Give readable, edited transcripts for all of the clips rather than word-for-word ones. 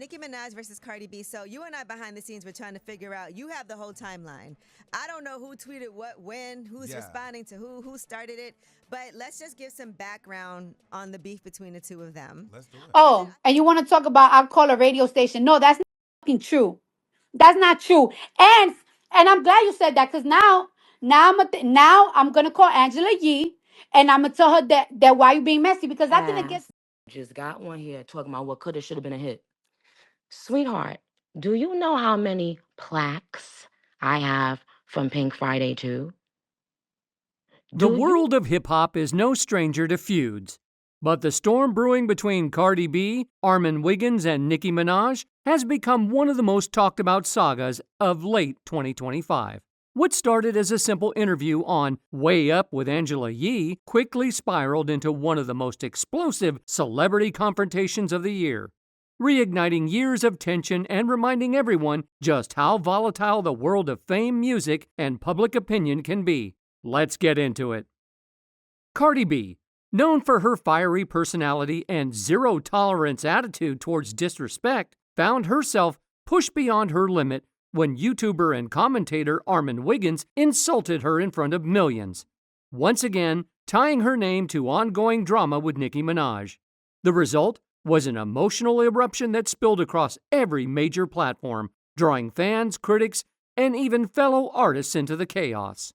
Nicki Minaj versus Cardi B. So you and I behind the scenes were trying to figure out. You have the whole timeline. I don't know who tweeted what, when, who's responding to who started it. But let's just give some background on the beef between the two of them. Let's do it. Oh, and you want to talk about I'll call a radio station? No, that's not fucking true. That's not true. And I'm glad you said that because now I'm gonna call Angela Yee and I'm gonna tell her that why you being messy because I think it gets. Just got one here talking about what coulda, shoulda been a hit. Sweetheart, do you know how many plaques I have from Pink Friday 2? The world of hip-hop is no stranger to feuds. But the storm brewing between Cardi B, Armon Wiggins, and Nicki Minaj has become one of the most talked about sagas of late 2025. What started as a simple interview on Way Up with Angela Yee quickly spiraled into one of the most explosive celebrity confrontations of the year, reigniting years of tension and reminding everyone just how volatile the world of fame, music, and public opinion can be. Let's get into it. Cardi B, known for her fiery personality and zero-tolerance attitude towards disrespect, found herself pushed beyond her limit when YouTuber and commentator Armon Wiggins insulted her in front of millions, once again tying her name to ongoing drama with Nicki Minaj. The result was an emotional eruption that spilled across every major platform, drawing fans, critics, and even fellow artists into the chaos.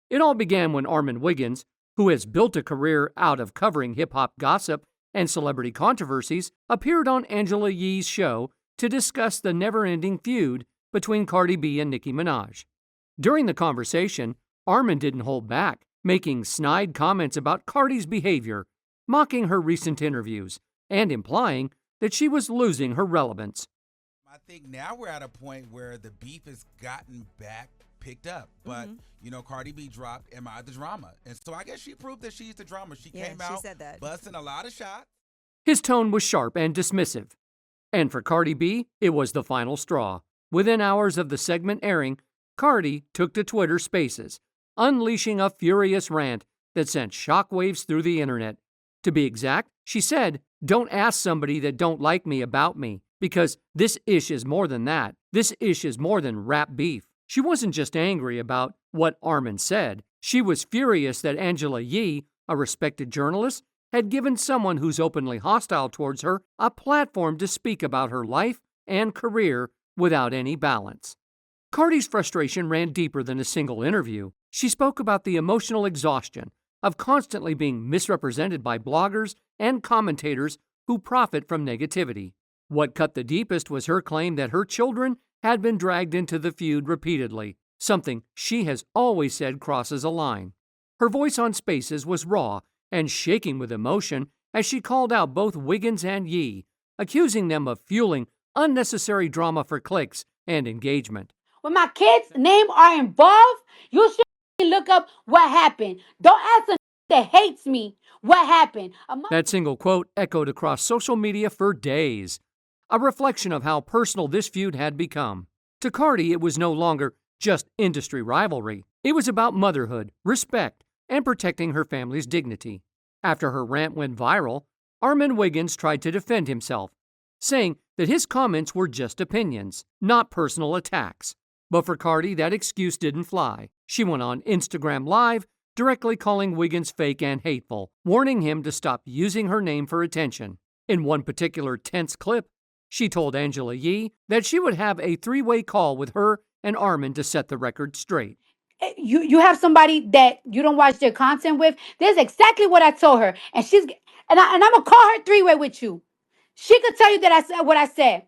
It all began when Armon Wiggins, who has built a career out of covering hip-hop gossip and celebrity controversies, appeared on Angela Yee's show to discuss the never-ending feud between Cardi B and Nicki Minaj. During the conversation, Armon didn't hold back, making snide comments about Cardi's behavior, mocking her recent interviews, and implying that she was losing her relevance. I think now we're at a point where the beef has gotten back picked up. But, Cardi B dropped Am I the Drama? And so I guess she proved that she's the drama. She came out said that. busting a lot of shots. His tone was sharp and dismissive. And for Cardi B, it was the final straw. Within hours of the segment airing, Cardi took to Twitter Spaces, unleashing a furious rant that sent shockwaves through the internet. To be exact, she said, "Don't ask somebody that don't like me about me, because this ish is more than that. This ish is more than rap beef." She wasn't just angry about what Armon said. She was furious that Angela Yee, a respected journalist, had given someone who's openly hostile towards her a platform to speak about her life and career without any balance. Cardi's frustration ran deeper than a single interview. She spoke about the emotional exhaustion of constantly being misrepresented by bloggers and commentators who profit from negativity. What cut the deepest was her claim that her children had been dragged into the feud repeatedly, something she has always said crosses a line. Her voice on Spaces was raw and shaking with emotion as she called out both Wiggins and Yee, accusing them of fueling unnecessary drama for clicks and engagement. When my kids' name are involved, you should look up what happened. Don't ask a that hates me what happened. That single quote echoed across social media for days, a reflection of how personal this feud had become. To Cardi, it was no longer just industry rivalry. It was about motherhood, respect, and protecting her family's dignity. After her rant went viral, Armon Wiggins tried to defend himself, saying that his comments were just opinions, not personal attacks. But for Cardi, that excuse didn't fly. She went on Instagram Live, directly calling Wiggins fake and hateful, warning him to stop using her name for attention. In one particular tense clip, she told Angela Yee that she would have a three-way call with her and Armon to set the record straight. You have somebody that you don't watch their content with. There's exactly what I told her, and I'm gonna call her three-way with you. She could tell you that I said what I said.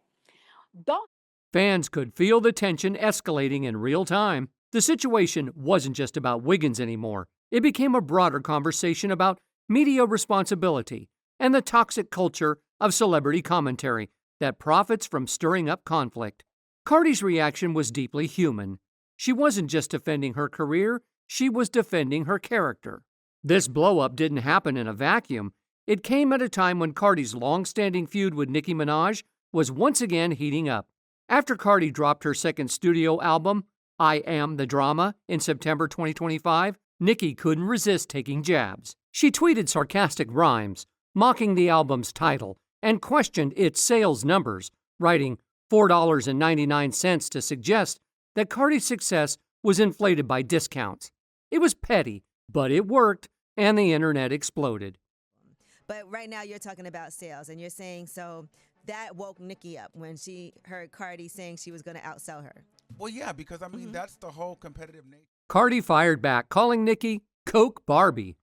Don't. Fans could feel the tension escalating in real time. The situation wasn't just about Wiggins anymore. It became a broader conversation about media responsibility and the toxic culture of celebrity commentary that profits from stirring up conflict. Cardi's reaction was deeply human. She wasn't just defending her career, she was defending her character. This blow-up didn't happen in a vacuum. It came at a time when Cardi's long-standing feud with Nicki Minaj was once again heating up. After Cardi dropped her second studio album, I Am the Drama, in September 2025, Nicki couldn't resist taking jabs. She tweeted sarcastic rhymes, mocking the album's title, and questioned its sales numbers, writing $4.99 to suggest that Cardi's success was inflated by discounts. It was petty, but it worked, and the internet exploded. But right now you're talking about sales, and you're saying so that woke Nicki up when she heard Cardi saying she was going to outsell her. Well, yeah, because I mean, that's the whole competitive nature. Cardi fired back, calling Nicki Coke Barbie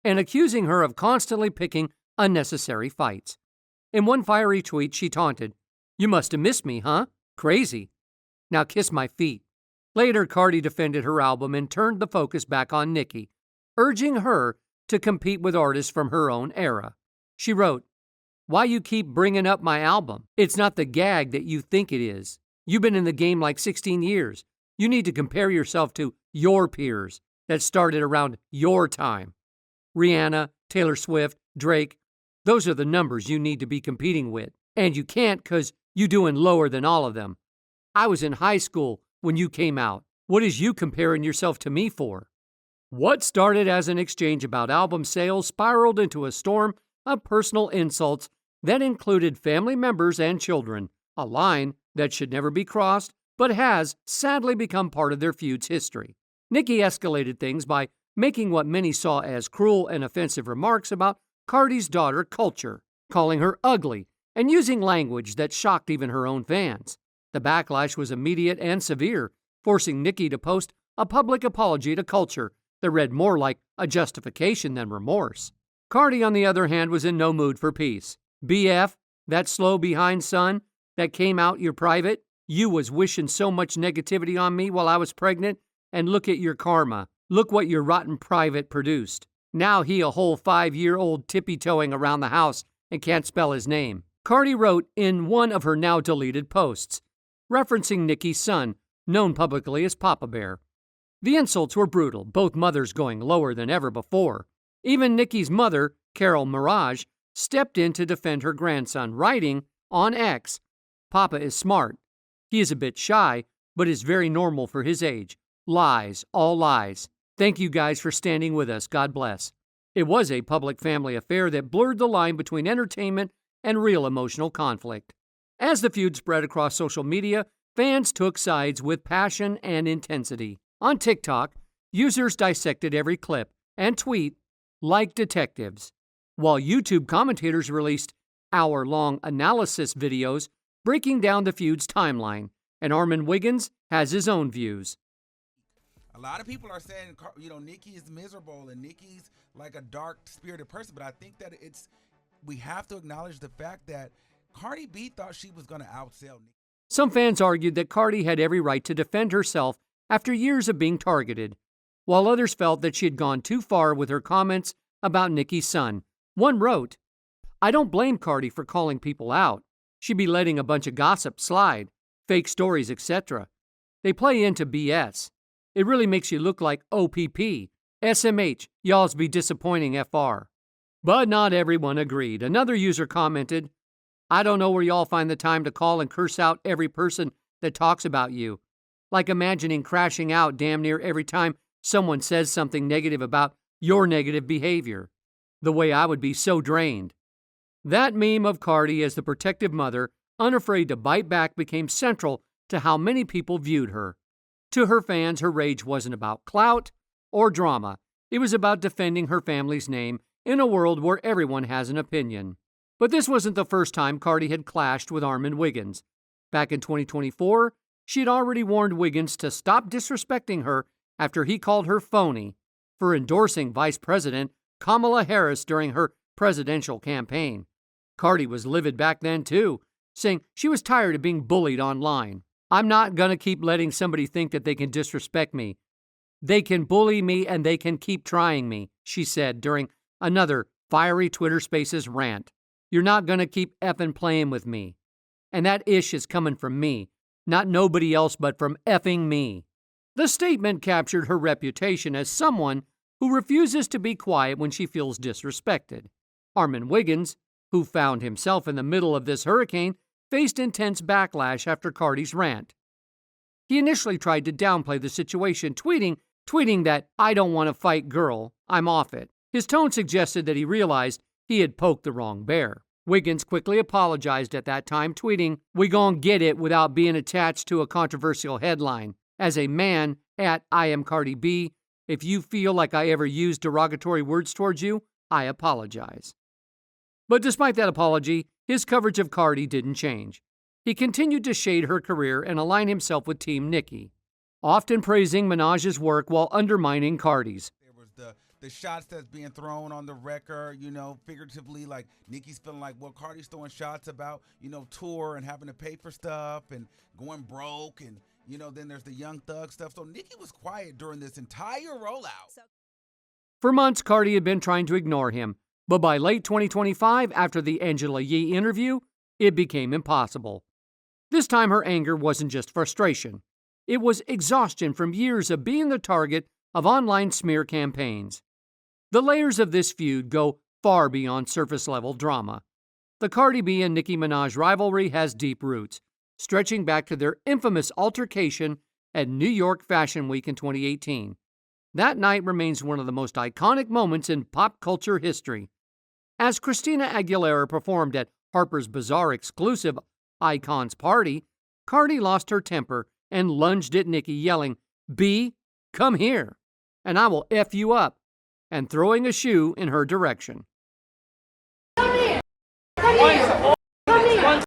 and accusing her of constantly picking unnecessary fights. In one fiery tweet, she taunted, "You must have missed me, huh? Crazy. Now kiss my feet." Later, Cardi defended her album and turned the focus back on Nicki, urging her to compete with artists from her own era. She wrote, "Why you keep bringing up my album? It's not the gag that you think it is. You've been in the game like 16 years. You need to compare yourself to your peers that started around your time. Rihanna, Taylor Swift, Drake, those are the numbers you need to be competing with. And you can't because you're doing lower than all of them. I was in high school when you came out. What is you comparing yourself to me for?" What started as an exchange about album sales spiraled into a storm of personal insults that included family members and children, a line that should never be crossed, but has sadly become part of their feud's history. Nicki escalated things by making what many saw as cruel and offensive remarks about Cardi's daughter, Culture, calling her ugly and using language that shocked even her own fans. The backlash was immediate and severe, forcing Nicki to post a public apology to Culture that read more like a justification than remorse. Cardi, on the other hand, was in no mood for peace. "BF, that slow behind son that came out your private, you was wishing so much negativity on me while I was pregnant, and look at your karma. Look what your rotten private produced. Now he a whole 5-year-old tippy-toeing around the house and can't spell his name." Cardi wrote in one of her now-deleted posts, referencing Nicki's son, known publicly as Papa Bear. The insults were brutal, both mothers going lower than ever before. Even Nicki's mother, Carol Mirage, stepped in to defend her grandson, writing on X, "Papa is smart. He is a bit shy, but is very normal for his age. Lies, all lies. Thank you guys for standing with us. God bless." It was a public family affair that blurred the line between entertainment and real emotional conflict. As the feud spread across social media, fans took sides with passion and intensity. On TikTok, users dissected every clip and tweet like detectives, while YouTube commentators released hour-long analysis videos breaking down the feud's timeline, and Armon Wiggins has his own views. A lot of people are saying, Nicki is miserable and Nicki's like a dark-spirited person, but I think that we have to acknowledge the fact that Cardi B thought she was going to outsell Nicki. Some fans argued that Cardi had every right to defend herself after years of being targeted, while others felt that she had gone too far with her comments about Nicki's son. One wrote, "I don't blame Cardi for calling people out. She'd be letting a bunch of gossip slide, fake stories, etc. They play into BS. It really makes you look like OPP. SMH, y'alls be disappointing FR." But not everyone agreed. Another user commented, "I don't know where y'all find the time to call and curse out every person that talks about you. Like imagining crashing out damn near every time someone says something negative about your negative behavior. The way I would be so drained." That meme of Cardi as the protective mother, unafraid to bite back, became central to how many people viewed her. To her fans, her rage wasn't about clout or drama. It was about defending her family's name in a world where everyone has an opinion. But this wasn't the first time Cardi had clashed with Armon Wiggins. Back in 2024, she had already warned Wiggins to stop disrespecting her after he called her phony for endorsing Vice President Kamala Harris during her presidential campaign. Cardi was livid back then, too, saying she was tired of being bullied online. "I'm not going to keep letting somebody think that they can disrespect me. They can bully me and they can keep trying me," she said during another fiery Twitter Spaces rant. "You're not going to keep effing playing with me. And that ish is coming from me, not nobody else but from effing me." The statement captured her reputation as someone who refuses to be quiet when she feels disrespected. Armon Wiggins, who found himself in the middle of this hurricane, faced intense backlash after Cardi's rant. He initially tried to downplay the situation, tweeting that, "I don't want to fight, girl. I'm off it." His tone suggested that he realized he had poked the wrong bear. Wiggins quickly apologized at that time, tweeting, "We gon' get it without being attached to a controversial headline. As a man, at I am Cardi B, if you feel like I ever used derogatory words towards you, I apologize." But despite that apology, his coverage of Cardi didn't change. He continued to shade her career and align himself with Team Nicki, often praising Minaj's work while undermining Cardi's. There was the shots that's being thrown on the record, figuratively, like Nicki's feeling like, well, Cardi's throwing shots about, tour and having to pay for stuff and going broke, and then there's the Young Thug stuff. So Nicki was quiet during this entire rollout. For months, Cardi had been trying to ignore him, but by late 2025, after the Angela Yee interview, it became impossible. This time her anger wasn't just frustration. It was exhaustion from years of being the target of online smear campaigns. The layers of this feud go far beyond surface-level drama. The Cardi B and Nicki Minaj rivalry has deep roots, stretching back to their infamous altercation at New York Fashion Week in 2018. That night remains one of the most iconic moments in pop culture history. As Christina Aguilera performed at Harper's Bazaar exclusive Icons Party, Cardi lost her temper and lunged at Nicki, yelling, "B, come here, and I will F you up," and throwing a shoe in her direction. Come here! Come here! Come here! One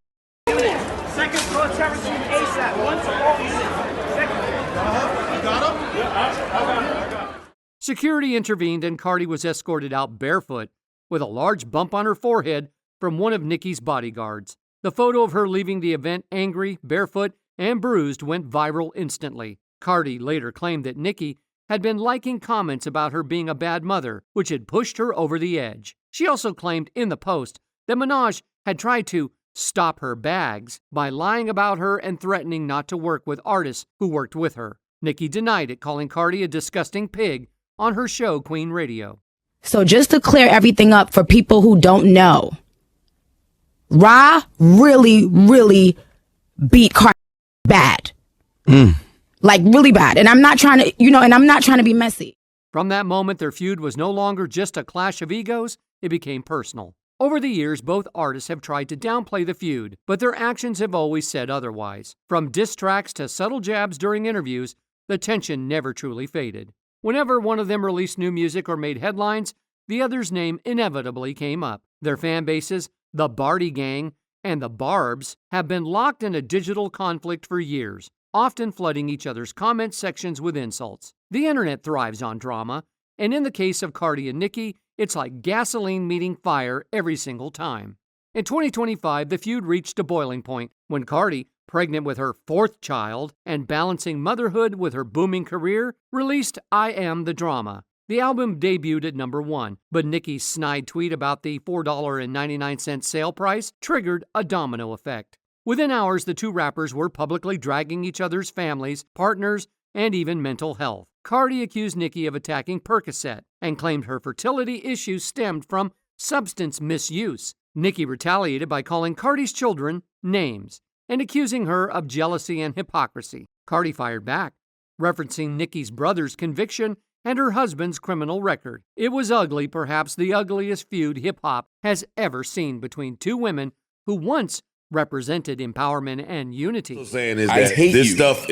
unit. Second floor terrace room ASAP. One to all units. Second. You got him? I got him. Security intervened and Cardi was escorted out barefoot with a large bump on her forehead from one of Nicki's bodyguards. The photo of her leaving the event angry, barefoot, and bruised went viral instantly. Cardi later claimed that Nicki had been liking comments about her being a bad mother, which had pushed her over the edge. She also claimed in the post that Minaj had tried to stop her bags by lying about her and threatening not to work with artists who worked with her. Nicki denied it, calling Cardi a disgusting pig on her show Queen Radio. So just to clear everything up for people who don't know, Ra really, really beat Cardi bad. Like really bad. And I'm not trying to, be messy. From that moment, their feud was no longer just a clash of egos, it became personal. Over the years, both artists have tried to downplay the feud, but their actions have always said otherwise. From diss tracks to subtle jabs during interviews, the tension never truly faded. Whenever one of them released new music or made headlines, the other's name inevitably came up. Their fan bases, the Barty Gang and the Barbs, have been locked in a digital conflict for years, often flooding each other's comment sections with insults. The internet thrives on drama, and in the case of Cardi and Nicki, it's like gasoline meeting fire every single time. In 2025, the feud reached a boiling point when Cardi, pregnant with her fourth child and balancing motherhood with her booming career, released I Am the Drama. The album debuted at number 1, but Nicki's snide tweet about the $4.99 sale price triggered a domino effect. Within hours, the two rappers were publicly dragging each other's families, partners, and even mental health. Cardi accused Nicki of attacking Percocet and claimed her fertility issues stemmed from substance misuse. Nicki retaliated by calling Cardi's children names and accusing her of jealousy and hypocrisy. Cardi fired back, referencing Nicki's brother's conviction and her husband's criminal record. It was ugly, perhaps the ugliest feud hip-hop has ever seen between two women who once represented empowerment and unity. What I'm saying is that this stuff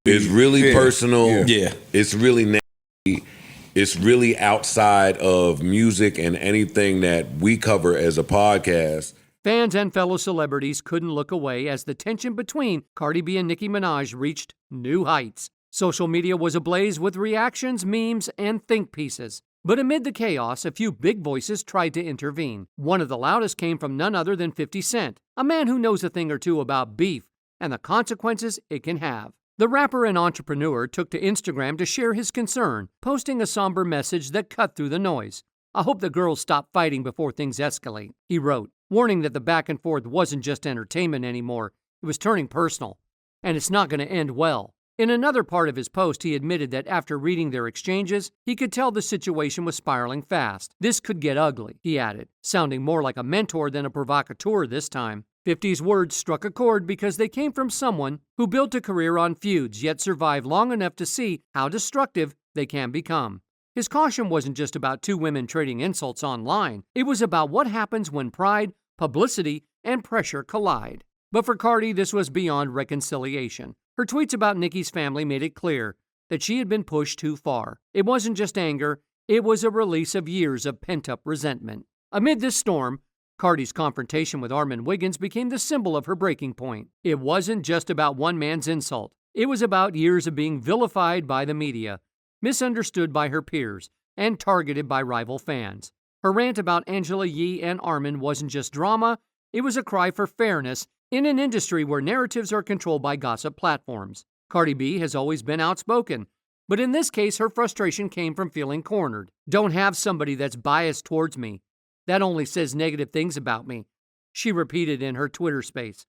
is really personal. Yeah. It's really nasty. It's really outside of music and anything that we cover as a podcast. Fans and fellow celebrities couldn't look away as the tension between Cardi B and Nicki Minaj reached new heights. Social media was ablaze with reactions, memes, and think pieces. But amid the chaos, a few big voices tried to intervene. One of the loudest came from none other than 50 Cent, a man who knows a thing or two about beef and the consequences it can have. The rapper and entrepreneur took to Instagram to share his concern, posting a somber message that cut through the noise. "I hope the girls stop fighting before things escalate," he wrote, warning that the back and forth wasn't just entertainment anymore, it was turning personal, and it's not going to end well. In another part of his post, he admitted that after reading their exchanges, he could tell the situation was spiraling fast. "This could get ugly," he added, sounding more like a mentor than a provocateur this time. 50's words struck a chord because they came from someone who built a career on feuds yet survived long enough to see how destructive they can become. His caution wasn't just about two women trading insults online. It was about what happens when pride, publicity, and pressure collide. But for Cardi, this was beyond reconciliation. Her tweets about Nicki's family made it clear that she had been pushed too far. It wasn't just anger, it was a release of years of pent-up resentment. Amid this storm, Cardi's confrontation with Armon Wiggins became the symbol of her breaking point. It wasn't just about one man's insult. It was about years of being vilified by the media, misunderstood by her peers, and targeted by rival fans. Her rant about Angela Yee and Armon wasn't just drama, it was a cry for fairness in an industry where narratives are controlled by gossip platforms. Cardi B has always been outspoken, but in this case, her frustration came from feeling cornered. Don't have somebody that's biased towards me. That only says negative things about me, she repeated in her Twitter space,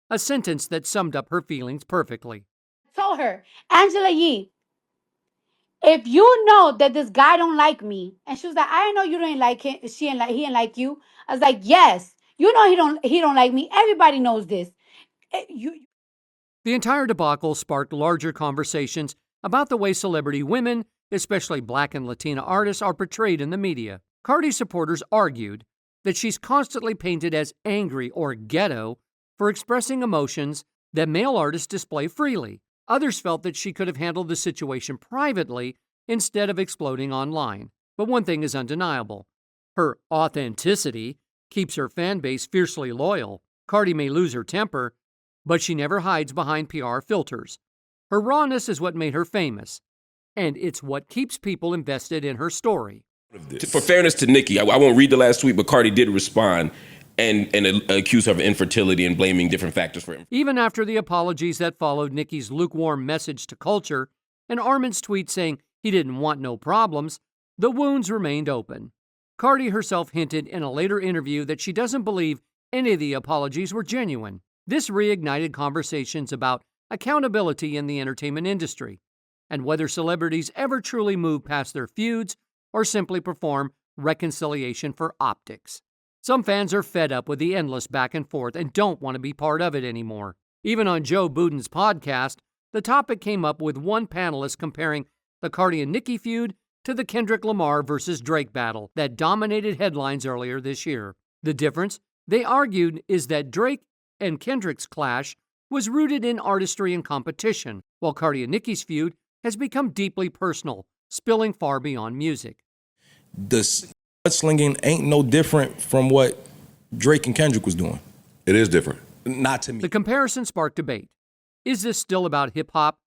a sentence that summed up her feelings perfectly. I told her, Angela Yee, if you know that this guy don't like me, and she was like, I know you don't like him, he didn't like you. I was like, yes, you know he don't like me. Everybody knows this. The entire debacle sparked larger conversations about the way celebrity women, especially Black and Latina artists, are portrayed in the media. Cardi's supporters argued that she's constantly painted as angry or ghetto for expressing emotions that male artists display freely. Others felt that she could have handled the situation privately instead of exploding online. But one thing is undeniable. Her authenticity keeps her fan base fiercely loyal. Cardi may lose her temper, but she never hides behind PR filters. Her rawness is what made her famous, and it's what keeps people invested in her story. For fairness to Nicki, I won't read the last tweet, but Cardi did respond and accuse her of infertility and blaming different factors for it. Even after the apologies that followed Nicki's lukewarm message to culture and Armon's tweet saying he didn't want no problems, the wounds remained open. Cardi herself hinted in a later interview that she doesn't believe any of the apologies were genuine. This reignited conversations about accountability in the entertainment industry and whether celebrities ever truly move past their feuds or simply perform reconciliation for optics. Some fans are fed up with the endless back and forth and don't want to be part of it anymore. Even on Joe Budden's podcast, the topic came up with one panelist comparing the Cardi and Nicki feud to the Kendrick Lamar versus Drake battle that dominated headlines earlier this year. The difference, they argued, is that Drake and Kendrick's clash was rooted in artistry and competition, while Cardi and Nicki's feud has become deeply personal, spilling far beyond music. The mudslinging ain't no different from what Drake and Kendrick was doing. It is different. Not to me. The comparison sparked debate. Is this still about hip-hop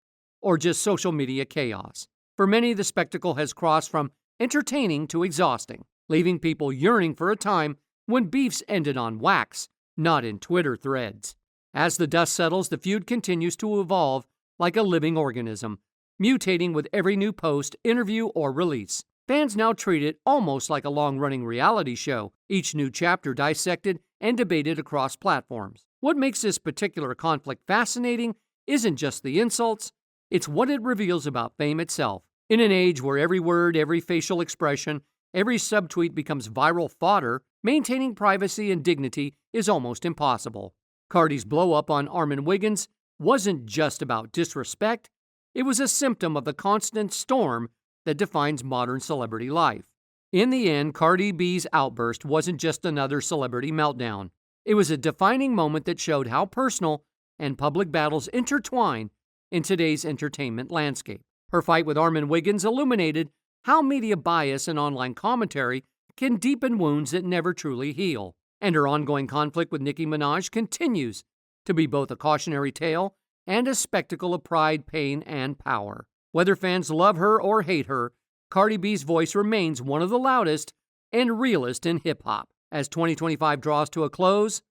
or just social media chaos? For many, the spectacle has crossed from entertaining to exhausting, leaving people yearning for a time when beefs ended on wax, not in Twitter threads. As the dust settles, the feud continues to evolve like a living organism, mutating with every new post, interview, or release. Fans now treat it almost like a long-running reality show, each new chapter dissected and debated across platforms. What makes this particular conflict fascinating isn't just the insults, it's what it reveals about fame itself. In an age where every word, every facial expression, every subtweet becomes viral fodder, maintaining privacy and dignity is almost impossible. Cardi's blow-up on Armon Wiggins wasn't just about disrespect, it was a symptom of the constant storm that defines modern celebrity life. In the end, Cardi B's outburst wasn't just another celebrity meltdown. It was a defining moment that showed how personal and public battles intertwine in today's entertainment landscape. Her fight with Armon Wiggins illuminated how media bias and online commentary can deepen wounds that never truly heal. And her ongoing conflict with Nicki Minaj continues to be both a cautionary tale and a spectacle of pride, pain, and power. Whether fans love her or hate her, Cardi B's voice remains one of the loudest and realest in hip-hop. As 2025 draws to a close,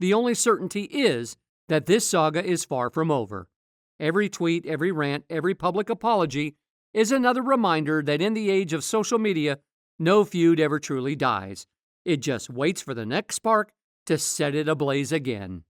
the only certainty is that this saga is far from over. Every tweet, every rant, every public apology is another reminder that in the age of social media, no feud ever truly dies. It just waits for the next spark to set it ablaze again.